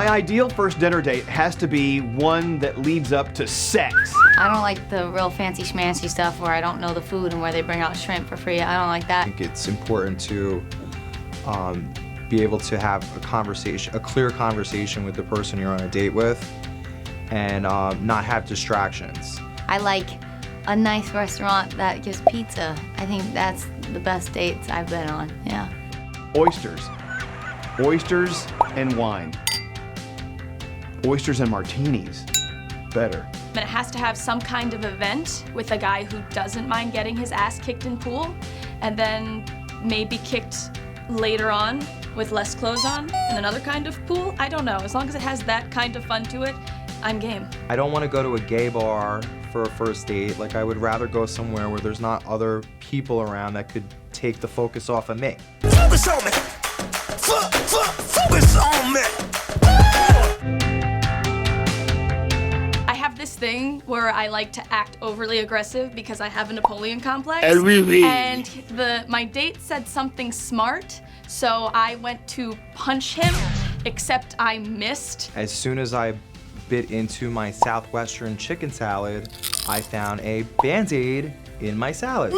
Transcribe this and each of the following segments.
My ideal first dinner date has to be one that leads up to sex. I don't like the real fancy schmancy stuff where I don't know the food and where they bring out shrimp for free. I don't like that. I think it's important to be able to have a clear conversation with the person you're on a date with, and not have distractions. I like a nice restaurant that gives pizza. I think that's the best dates I've been on, yeah. Oysters. Oysters and wine. Oysters and martinis. Better. But it has to have some kind of event with a guy who doesn't mind getting his ass kicked in pool, and then maybe kicked later on with less clothes on in another kind of pool. I don't know. As long as it has that kind of fun to it, I'm game. I don't want to go to a gay bar for a first date. Like, I would rather go somewhere where there's not other people around that could take the focus off of me. Focus on me. Focus on me. I have this thing where I like to act overly aggressive because I have a Napoleon complex. And my date said something smart, so I went to punch him, except I missed. As soon as I bit into my Southwestern chicken salad, I found a Band-Aid in my salad.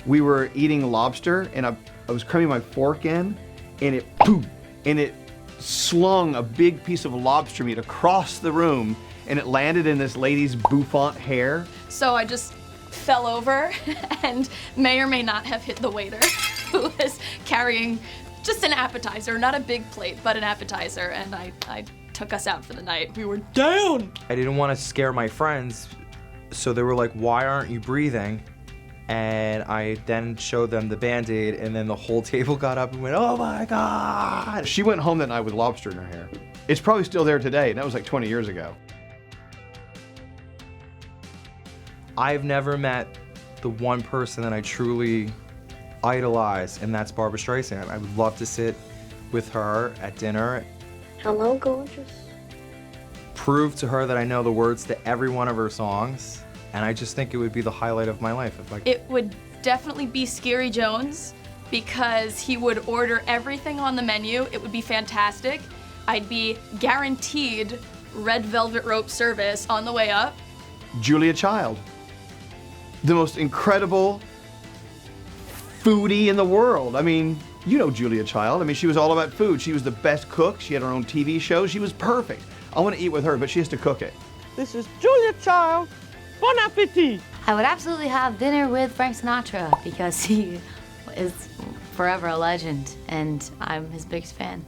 We were eating lobster, and I was cramming my fork in, and it slung a big piece of lobster meat across the room, and it landed in this lady's bouffant hair. So I just fell over and may or may not have hit the waiter who was carrying just an appetizer, not a big plate, but an appetizer, and I took us out for the night. We were down. I didn't want to scare my friends, so they were like, "Why aren't you breathing?" And I then showed them the Band-Aid, and then the whole table got up and went, "Oh my God!" She went home that night with lobster in her hair. It's probably still there today, and that was like 20 years ago. I've never met the one person that I truly idolize, and that's Barbra Streisand. I would love to sit with her at dinner. Hello, gorgeous. Prove to her that I know the words to every one of her songs, and I just think it would be the highlight of my life. It would definitely be Scary Jones, because he would order everything on the menu. It would be fantastic. I'd be guaranteed red velvet rope service on the way up. Julia Child. The most incredible foodie in the world. I mean, you know Julia Child. I mean, she was all about food. She was the best cook. She had her own TV show. She was perfect. I want to eat with her, but she has to cook it. This is Julia Child. Bon appetit. I would absolutely have dinner with Frank Sinatra because he is forever a legend and I'm his biggest fan.